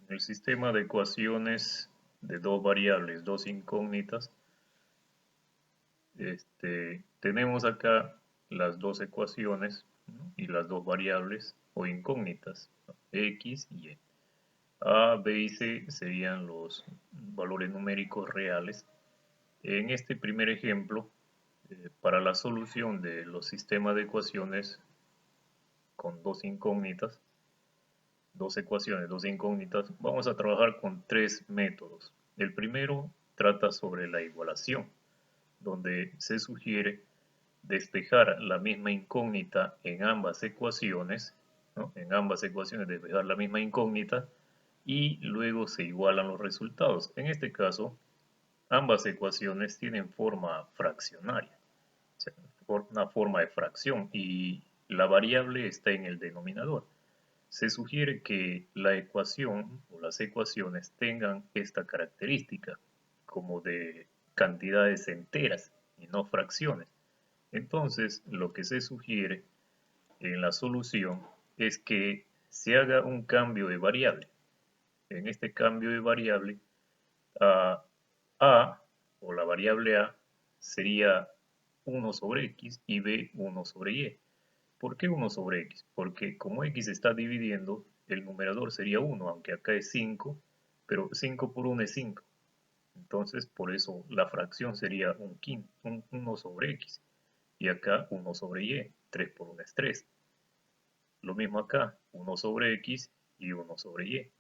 En el sistema de ecuaciones de dos variables, dos incógnitas, tenemos acá las dos ecuaciones, ¿no? Y las dos variables o incógnitas, ¿no? X y Y. A, B y C serían los valores numéricos reales. En este primer ejemplo, para la solución de los sistemas de ecuaciones con dos incógnitas, dos ecuaciones, dos incógnitas, vamos a trabajar con tres métodos. El primero trata sobre la igualación, donde se sugiere despejar la misma incógnita en ambas ecuaciones, ¿no? En ambas ecuaciones despejar la misma incógnita y luego se igualan los resultados. En este caso, ambas ecuaciones tienen forma fraccionaria, o sea, una forma de fracción y la variable está en el denominador. Se sugiere que la ecuación o las ecuaciones tengan esta característica como de cantidades enteras y no fracciones. Entonces, lo que se sugiere en la solución es que se haga un cambio de variable. En este cambio de variable, a o la variable a sería 1 sobre x y b 1 sobre y. ¿Por qué 1 sobre x? Porque como x está dividiendo, el numerador sería 1, aunque acá es 5, pero 5 por 1 es 5. Entonces, por eso la fracción sería un 1 sobre x. Y acá 1 sobre y, 3 por 1 es 3. Lo mismo acá, 1 sobre x y 1 sobre y.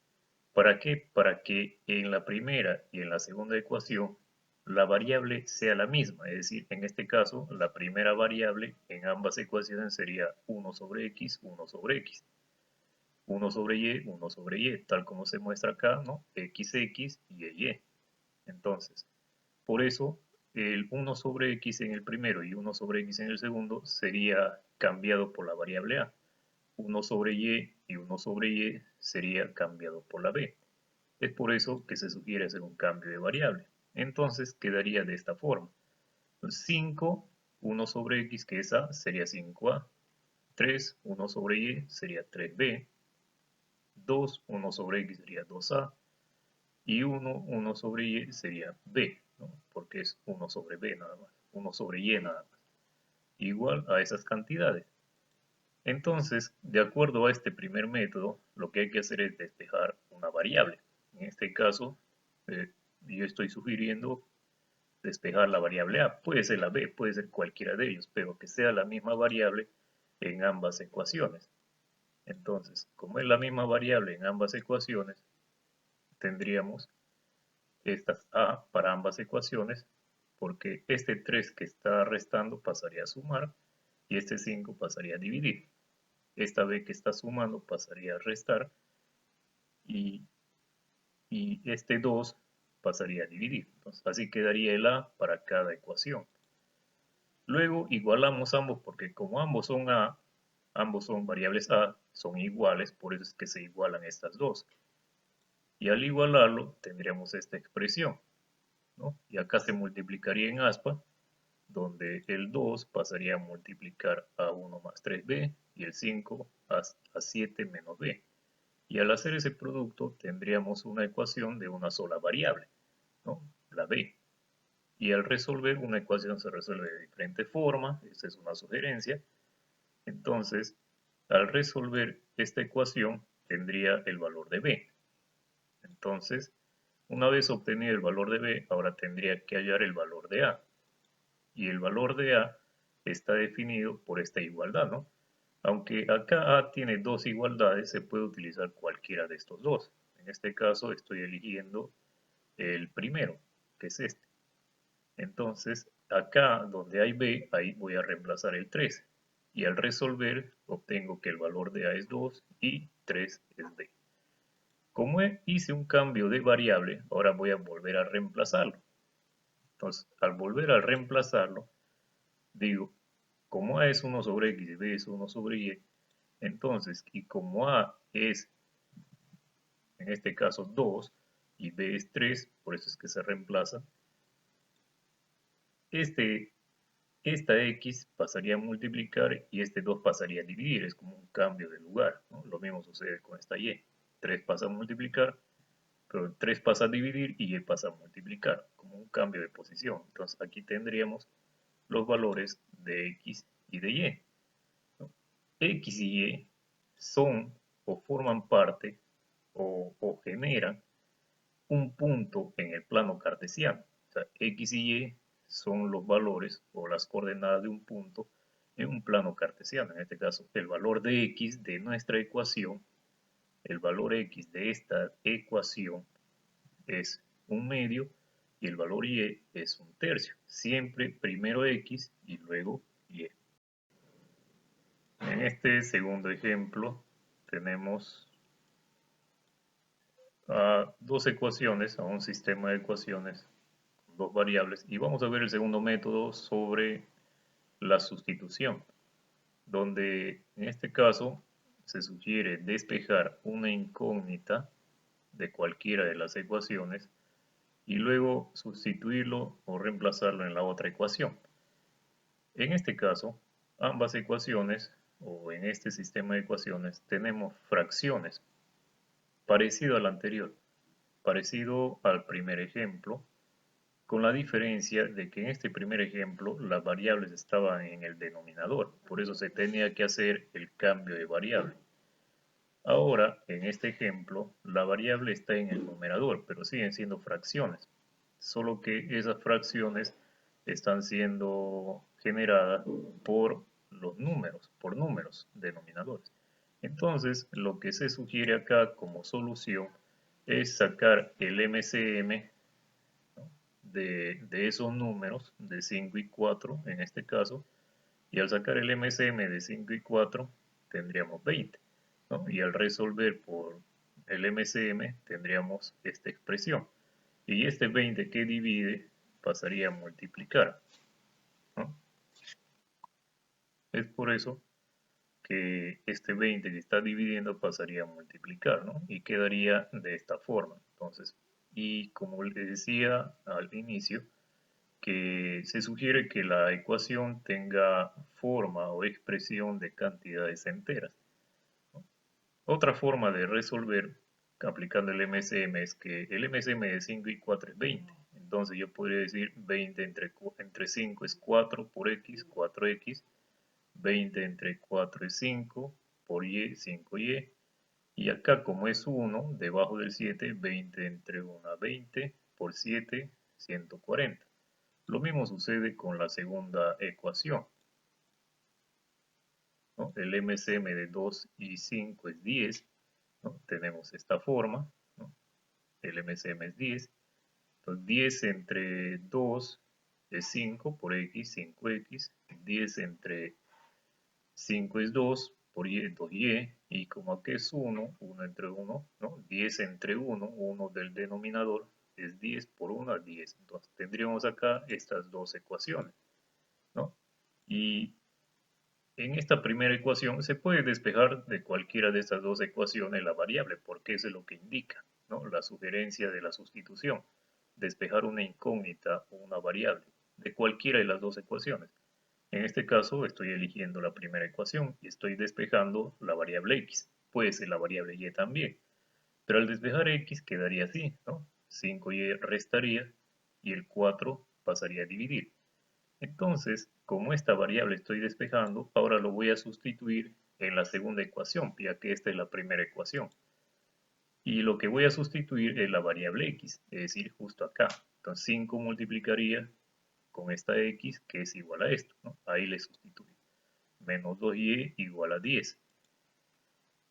¿Para qué? Para que en la primera y en la segunda ecuación la variable sea la misma, es decir, en este caso la primera variable en ambas ecuaciones sería 1 sobre x, 1 sobre x, 1 sobre y, 1 sobre y, tal como se muestra acá, ¿no? X y y. Entonces, por eso el 1 sobre x en el primero y 1 sobre x en el segundo sería cambiado por la variable a. 1 sobre y 1 sobre y sería cambiado por la b. Es por eso que se sugiere hacer un cambio de variable. Entonces quedaría de esta forma. 5, 1 sobre x, que es a, sería 5a. 3, 1 sobre y sería 3b. 2, 1 sobre x sería 2a. Y 1, 1 sobre y sería b, ¿no? Porque es 1 sobre b nada más. 1 sobre y nada más. Igual a esas cantidades. Entonces, de acuerdo a este primer método, lo que hay que hacer es despejar una variable. En este caso, yo estoy sugiriendo despejar la variable a. Puede ser la b, puede ser cualquiera de ellos, pero que sea la misma variable en ambas ecuaciones. Entonces, como es la misma variable en ambas ecuaciones, tendríamos estas a para ambas ecuaciones, porque este 3 que está restando pasaría a sumar y este 5 pasaría a dividir. Esta b que está sumando pasaría a restar y, este 2 pasaría a dividir. Entonces, así quedaría el a para cada ecuación. Luego igualamos ambos porque como ambos son a, ambos son variables a, son iguales, por eso es que se igualan estas dos. Y al igualarlo tendríamos esta expresión, ¿no? Y acá se multiplicaría en aspa, donde el 2 pasaría a multiplicar a 1 más 3b y el 5 a 7 menos b. Y al hacer ese producto tendríamos una ecuación de una sola variable, ¿no? La b. Y al resolver una ecuación se resuelve de diferente forma, esa es una sugerencia. Entonces, al resolver esta ecuación tendría el valor de b. Entonces, una vez obtenido el valor de b, ahora tendría que hallar el valor de a. Y el valor de a está definido por esta igualdad, ¿no? Aunque acá a tiene dos igualdades, se puede utilizar cualquiera de estos dos. En este caso estoy eligiendo el primero, que es este. Entonces, acá donde hay b, ahí voy a reemplazar el 3. Y al resolver, obtengo que el valor de a es 2 y 3 es b. Como hice un cambio de variable, ahora voy a volver a reemplazarlo. Entonces, al volver a reemplazarlo, digo, como a es 1 sobre x y b es 1 sobre y, entonces, y como a es, en este caso, 2 y b es 3, por eso es que se reemplaza, esta x pasaría a multiplicar y este 2 pasaría a dividir, es como un cambio de lugar, ¿no? Lo mismo sucede con esta y. 3 pasa a multiplicar pero 3 pasa a dividir y y pasa a multiplicar, como un cambio de posición. Entonces aquí tendríamos los valores de x y de y. ¿No? X y y son o forman parte o generan un punto en el plano cartesiano. O sea, x y y son los valores o las coordenadas de un punto en un plano cartesiano. En este caso, el valor de x de nuestra ecuación, el valor x de esta ecuación es un medio y el valor y es un tercio. Siempre primero x y luego y. En este segundo ejemplo tenemos a dos ecuaciones, a un sistema de ecuaciones con dos variables y vamos a ver el segundo método sobre la sustitución, donde en este caso se sugiere despejar una incógnita de cualquiera de las ecuaciones y luego sustituirlo o reemplazarlo en la otra ecuación. En este caso, ambas ecuaciones o en este sistema de ecuaciones tenemos fracciones parecido al anterior, parecido al primer ejemplo, con la diferencia de que en este primer ejemplo las variables estaban en el denominador, por eso se tenía que hacer el cambio de variable. Ahora, en este ejemplo, la variable está en el numerador, pero siguen siendo fracciones, solo que esas fracciones están siendo generadas por los números, por números denominadores. Entonces, lo que se sugiere acá como solución es sacar el MCM, ¿no?, de esos números, de 5 y 4 en este caso, y al sacar el MCM de 5 y 4 tendríamos 20, ¿no? Y al resolver por el MCM tendríamos esta expresión. Y este 20 que divide pasaría a multiplicar, ¿no? Es por eso que este 20 que está dividiendo pasaría a multiplicar, ¿no? Y quedaría de esta forma. Entonces, y como les decía al inicio, que se sugiere que la ecuación tenga forma o expresión de cantidades enteras. Otra forma de resolver aplicando el MCM es que el MCM de 5 y 4 es 20. Entonces yo podría decir 20 entre 5 es 4 por x, 4x. 20 entre 4 es 5 por y, 5y. Y acá como es 1, debajo del 7, 20 entre 1, 20 por 7, 140. Lo mismo sucede con la segunda ecuación, ¿no? El MCM de 2 y 5 es 10, ¿no? Tenemos esta forma, ¿no? El MCM es 10. Entonces 10 entre 2 es 5 por x, 5x. 10 entre 5 es 2 por y, 2y. Y como aquí es 1, 1 entre 1, ¿no? 10 entre 1, 1 del denominador, es 10 por 1 10. Entonces tendríamos acá estas dos ecuaciones, ¿no? Y en esta primera ecuación se puede despejar de cualquiera de estas dos ecuaciones la variable, porque eso es lo que indica, ¿no?, la sugerencia de la sustitución, despejar una incógnita o una variable de cualquiera de las dos ecuaciones. En este caso estoy eligiendo la primera ecuación y estoy despejando la variable x, puede ser la variable y también, pero al despejar x quedaría así, ¿no? 5y restaría y el 4 pasaría a dividir. Entonces, como esta variable estoy despejando, ahora lo voy a sustituir en la segunda ecuación, ya que esta es la primera ecuación. Y lo que voy a sustituir es la variable x, es decir, justo acá. Entonces 5 multiplicaría con esta x, que es igual a esto, ¿no? Ahí le sustituyo. Menos 2y igual a 10.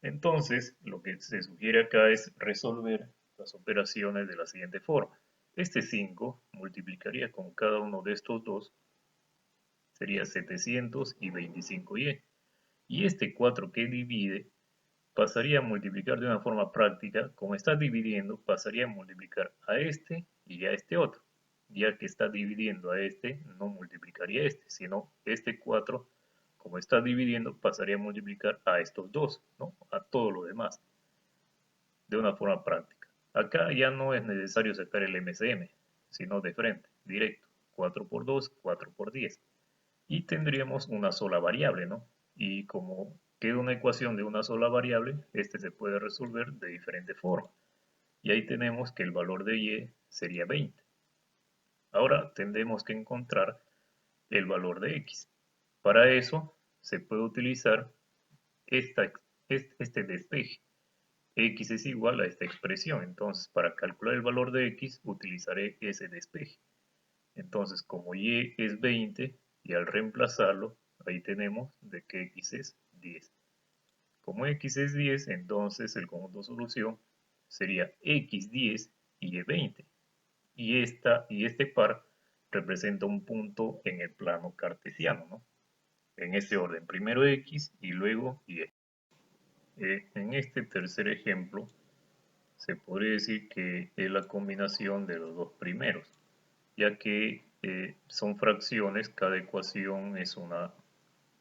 Entonces, lo que se sugiere acá es resolver las operaciones de la siguiente forma. Este 5 multiplicaría con cada uno de estos dos, sería 725y. Y este 4 que divide pasaría a multiplicar de una forma práctica, como está dividiendo, pasaría a multiplicar a este y a este otro. Ya que está dividiendo a este, no multiplicaría a este, sino este 4, como está dividiendo, pasaría a multiplicar a estos dos, ¿no?, a todo lo demás, de una forma práctica. Acá ya no es necesario sacar el MCM, sino de frente, directo, 4 por 2, 4 por 10. Y tendríamos una sola variable, ¿no? Y como queda una ecuación de una sola variable, este se puede resolver de diferente forma. y ahí tenemos que el valor de y sería 20. Ahora tendremos que encontrar el valor de x. Para eso se puede utilizar este despeje. X es igual a esta expresión, entonces para calcular el valor de x utilizaré ese despeje. Entonces como y es 20 y al reemplazarlo, ahí tenemos de que x es 10. Como x es 10, entonces el conjunto de solución sería x10 y y20. Y este par representa un punto en el plano cartesiano, ¿no? En este orden, primero x y luego y. En este tercer ejemplo, se podría decir que es la combinación de los dos primeros, ya que son fracciones, cada ecuación es una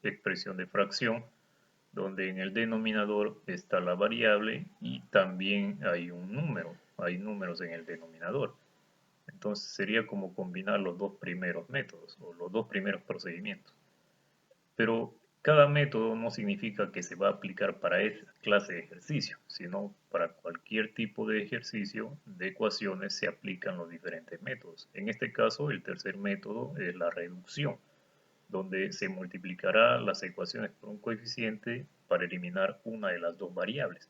expresión de fracción, donde en el denominador está la variable y también hay un número, hay números en el denominador. Entonces sería como combinar los dos primeros métodos o los dos primeros procedimientos. Pero cada método no significa que se va a aplicar para esa clase de ejercicio, sino para cualquier tipo de ejercicio de ecuaciones se aplican los diferentes métodos. En este caso, el tercer método es la reducción, donde se multiplicará las ecuaciones por un coeficiente para eliminar una de las dos variables.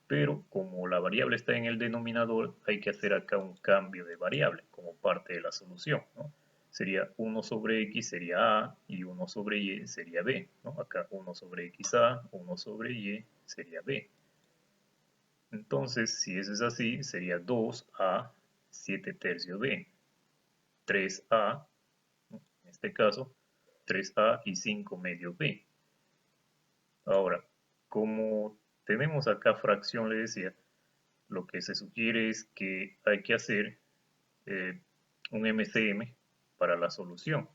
Pero como la variable está en el denominador, hay que hacer acá un cambio de variable como parte de la solución, ¿no? Sería 1 sobre x sería a y 1 sobre y sería b, ¿no? Acá 1 sobre xa, 1 sobre y sería b. Entonces, si eso es así, sería 2a 7 tercios b, 3a, ¿no? En este caso, 3a y 5 medio b. Ahora, como tenemos acá fracción, le decía, lo que se sugiere es que hay que hacer un MCM para la solución.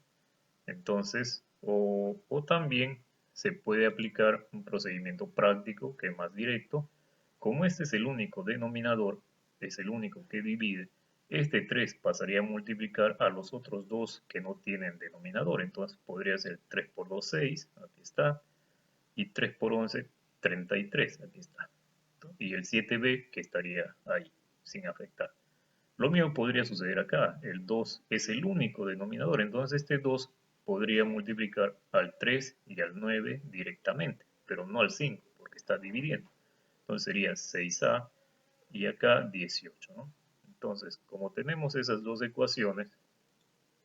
Entonces, o también se puede aplicar un procedimiento práctico que es más directo. Como este es el único denominador, es el único que divide, este 3 pasaría a multiplicar a los otros dos que no tienen denominador. Entonces podría ser 3 por 2, 6, aquí está, y 3 por 11, 33, aquí está. Y el 7b que estaría ahí, sin afectar. Lo mismo podría suceder acá, el 2 es el único denominador, entonces este 2 podría multiplicar al 3 y al 9 directamente, pero no al 5, porque está dividiendo. Entonces sería 6a y acá 18, ¿no? Entonces, como tenemos esas dos ecuaciones,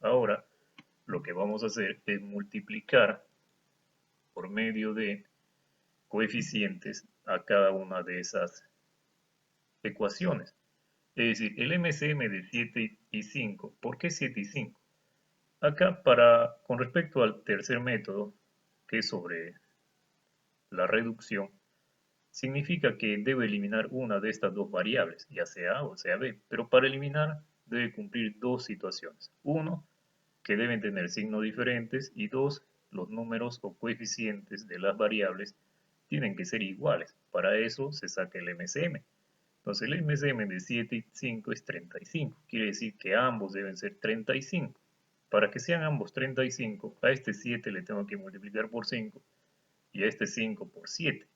ahora lo que vamos a hacer es multiplicar por medio de coeficientes a cada una de esas ecuaciones. Es decir, el MCM de 7 y 5, ¿por qué 7 y 5? Acá, con respecto al tercer método, que es sobre la reducción, significa que debe eliminar una de estas dos variables, ya sea A o sea B, pero para eliminar debe cumplir dos situaciones. Uno, que deben tener signos diferentes y dos, los números o coeficientes de las variables tienen que ser iguales. Para eso se saca el MCM. Entonces el MCM de 7 y 5 es 35. Quiere decir que ambos deben ser 35. Para que sean ambos 35, a este 7 le tengo que multiplicar por 5 y a este 5 por 7.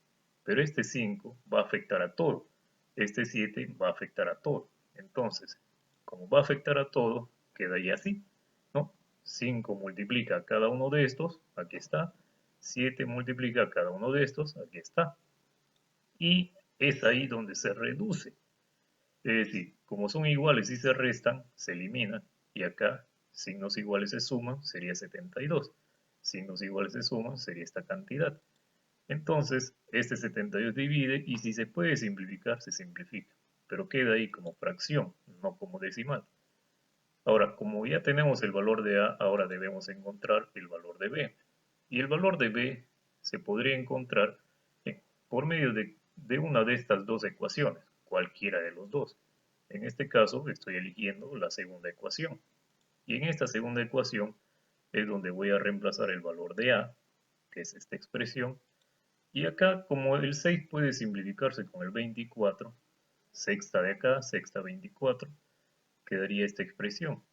Pero este 5 va a afectar a todo. Este 7 va a afectar a todo. Entonces, como va a afectar a todo, queda ahí así, ¿no? 5 multiplica a cada uno de estos, aquí está. 7 multiplica a cada uno de estos, aquí está. Y es ahí donde se reduce. Es decir, como son iguales y se restan, se eliminan. Y acá, signos iguales se suman, sería 72. Signos iguales se suman, sería esta cantidad. Entonces, este 72 divide y si se puede simplificar, se simplifica. Pero queda ahí como fracción, no como decimal. Ahora, como ya tenemos el valor de A, ahora debemos encontrar el valor de B. Y el valor de B se podría encontrar por medio de una de estas dos ecuaciones, cualquiera de los dos. En este caso estoy eligiendo la segunda ecuación. Y en esta segunda ecuación es donde voy a reemplazar el valor de A, que es esta expresión. Y acá, como el 6 puede simplificarse con el 24, sexta de acá, sexta 24, quedaría esta expresión.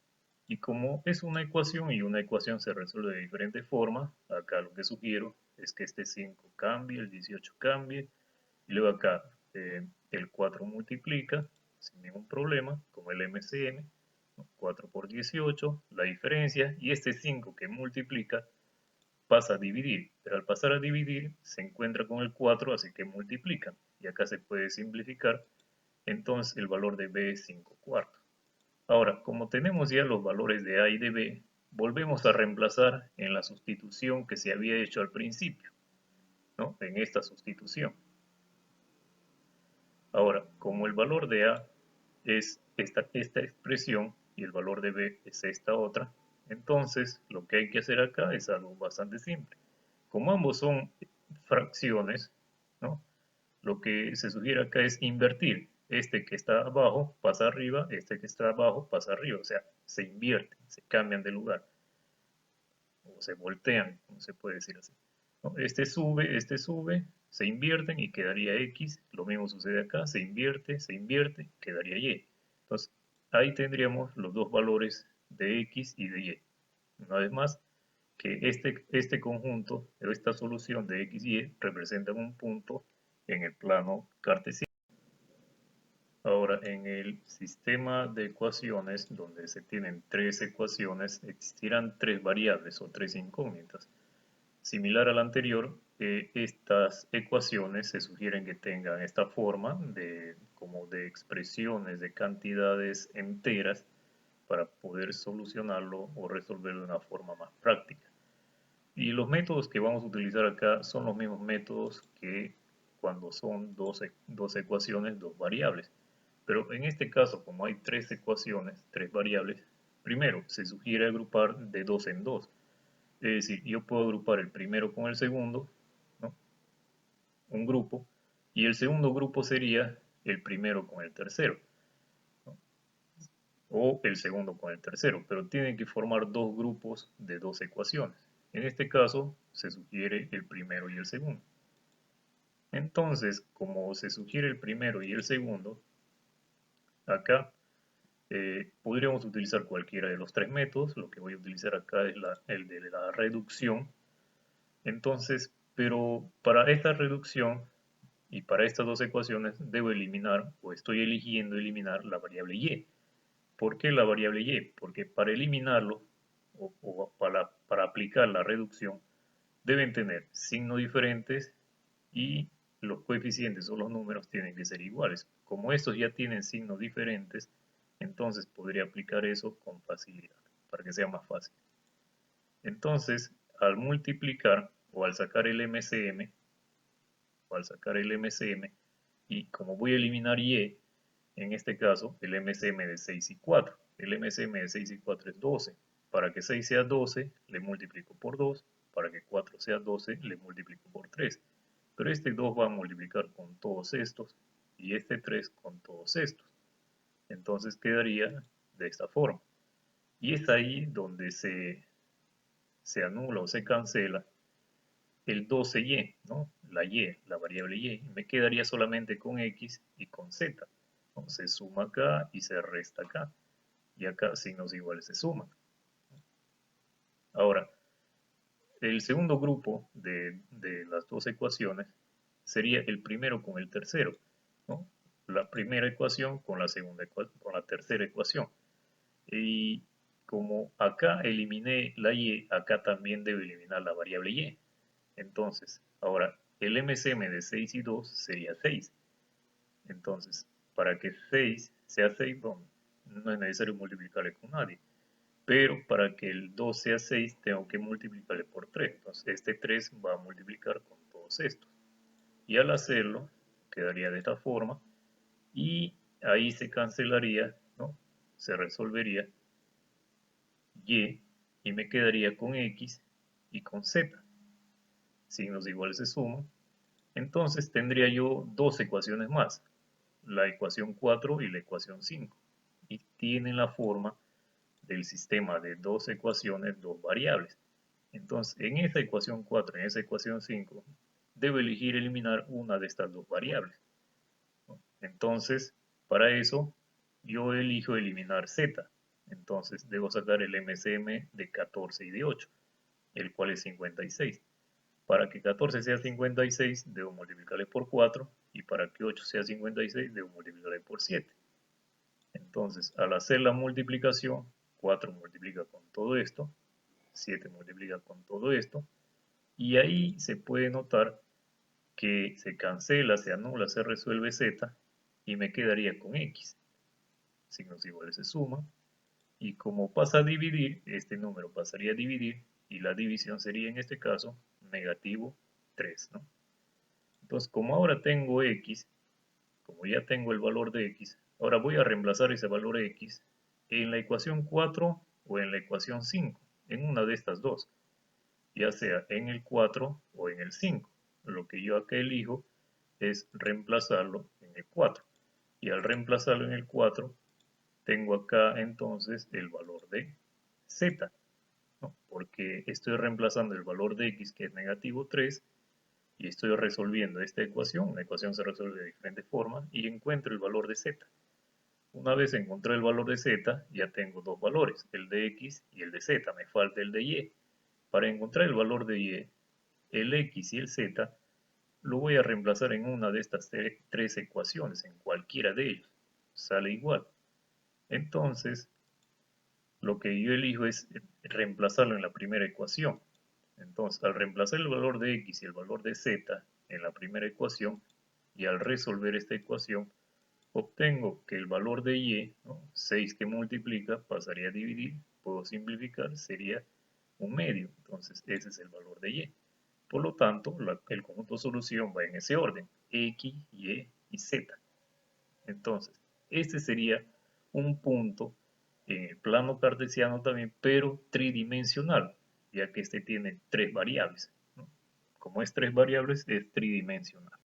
Y como es una ecuación y una ecuación se resuelve de diferente forma, acá lo que sugiero es que este 5 cambie, el 18 cambie, y luego acá el 4 multiplica, sin ningún problema, como el MCM, 4 por 18, la diferencia, y este 5 que multiplica pasa a dividir, pero al pasar a dividir se encuentra con el 4, así que multiplican, y acá se puede simplificar, entonces el valor de B es 5 cuartos. Ahora, como tenemos ya los valores de A y de B, volvemos a reemplazar en la sustitución que se había hecho al principio, ¿no? En esta sustitución. Ahora, como el valor de A es esta expresión y el valor de B es esta otra, entonces lo que hay que hacer acá es algo bastante simple. Como ambos son fracciones, ¿no? Lo que se sugiere acá es invertir. Este que está abajo pasa arriba, este que está abajo pasa arriba, o sea, se invierten, se cambian de lugar, o se voltean, como se puede decir así. ¿No? Este sube, se invierten y quedaría X, lo mismo sucede acá, se invierte, quedaría Y. Entonces, ahí tendríamos los dos valores de X y de Y. Una vez más, que este conjunto, esta solución de X y Y, representan un punto en el plano cartesiano. Ahora, en el sistema de ecuaciones, donde se tienen tres ecuaciones, existirán tres variables o tres incógnitas. Similar al anterior, estas ecuaciones se sugieren que tengan esta forma como de expresiones de cantidades enteras para poder solucionarlo o resolverlo de una forma más práctica. Y los métodos que vamos a utilizar acá son los mismos métodos que cuando son dos ecuaciones, dos variables. Pero en este caso, como hay tres ecuaciones, tres variables, primero se sugiere agrupar de dos en dos. Es decir, yo puedo agrupar el primero con el segundo, ¿no? Un grupo, y el segundo grupo sería el primero con el tercero, ¿no? O el segundo con el tercero, pero tienen que formar dos grupos de dos ecuaciones. En este caso, se sugiere el primero y el segundo. Entonces, como se sugiere el primero y el segundo, acá podríamos utilizar cualquiera de los tres métodos. Lo que voy a utilizar acá es el de la reducción. Entonces, pero para esta reducción y para estas dos ecuaciones debo eliminar, o estoy eligiendo eliminar, la variable y. ¿Por qué la variable y? Porque para eliminarlo o para aplicar la reducción deben tener signos diferentes y los coeficientes o los números tienen que ser iguales. Como estos ya tienen signos diferentes, entonces podría aplicar eso con facilidad, para que sea más fácil. Entonces, al multiplicar o al sacar el MCM, y como voy a eliminar Y, en este caso, el MCM de 6 y 4. El MCM de 6 y 4 es 12. Para que 6 sea 12, le multiplico por 2. Para que 4 sea 12, le multiplico por 3. Pero este 2 va a multiplicar con todos estos y este 3 con todos estos. Entonces quedaría de esta forma. Y es ahí donde se anula o se cancela el 12y, ¿no? La variable y. Me quedaría solamente con x y con z. ¿No? Se suma acá y se resta acá. Y acá signos iguales se suman. Ahora, el segundo grupo de las dos ecuaciones sería el primero con el tercero, ¿no? La primera ecuación con la tercera ecuación. Y como acá eliminé la y, acá también debo eliminar la variable y. Entonces, ahora, el MCM de 6 y 2 sería 6. Entonces, para que 6 sea 6, bueno, no es necesario multiplicarle con nadie. Pero para que el 2 sea 6, tengo que multiplicarle por 3. Entonces, este 3 va a multiplicar con todos estos. Y al hacerlo, quedaría de esta forma. Y ahí se cancelaría, ¿no? Se resolvería y me quedaría con x y con z. Signos iguales se suman. Entonces tendría yo dos ecuaciones más, la ecuación 4 y la ecuación 5. Y tienen la forma del sistema de dos ecuaciones, dos variables. Entonces, en esa ecuación 4 y en esa ecuación 5, debo elegir eliminar una de estas dos variables. Entonces, para eso, yo elijo eliminar z. Entonces, debo sacar el MCM de 14 y de 8, el cual es 56. Para que 14 sea 56, debo multiplicarle por 4, y para que 8 sea 56, debo multiplicarle por 7. Entonces, al hacer la multiplicación, 4 multiplica con todo esto, 7 multiplica con todo esto, y ahí se puede notar que se cancela, se anula, se resuelve z, y me quedaría con x. Signos iguales se suman, y como pasa a dividir, este número pasaría a dividir, y la división sería en este caso negativo 3, ¿no? Entonces, como ahora tengo x, como ya tengo el valor de x, ahora voy a reemplazar ese valor x en la ecuación 4 o en la ecuación 5, en una de estas dos, ya sea en el 4 o en el 5. Lo que yo acá elijo es reemplazarlo en el 4. Y al reemplazarlo en el 4, tengo acá entonces el valor de z, ¿no? Porque estoy reemplazando el valor de x, que es negativo 3, y estoy resolviendo esta ecuación. La ecuación se resuelve de diferentes formas y encuentro el valor de z. Una vez encontré el valor de z, ya tengo dos valores, el de x y el de z. Me falta el de y. Para encontrar el valor de y, el x y el z lo voy a reemplazar en una de estas tres ecuaciones, en cualquiera de ellos. Sale igual. Entonces, lo que yo elijo es reemplazarlo en la primera ecuación. Entonces, al reemplazar el valor de x y el valor de z en la primera ecuación, y al resolver esta ecuación, obtengo que el valor de y, ¿no? 6 que multiplica, pasaría a dividir, puedo simplificar, sería un medio. Entonces, ese es el valor de y. Por lo tanto, el conjunto de solución va en ese orden, x, y y z. Entonces, este sería un punto en el plano cartesiano también, pero tridimensional, ya que este tiene tres variables, ¿no? Como es tres variables, es tridimensional.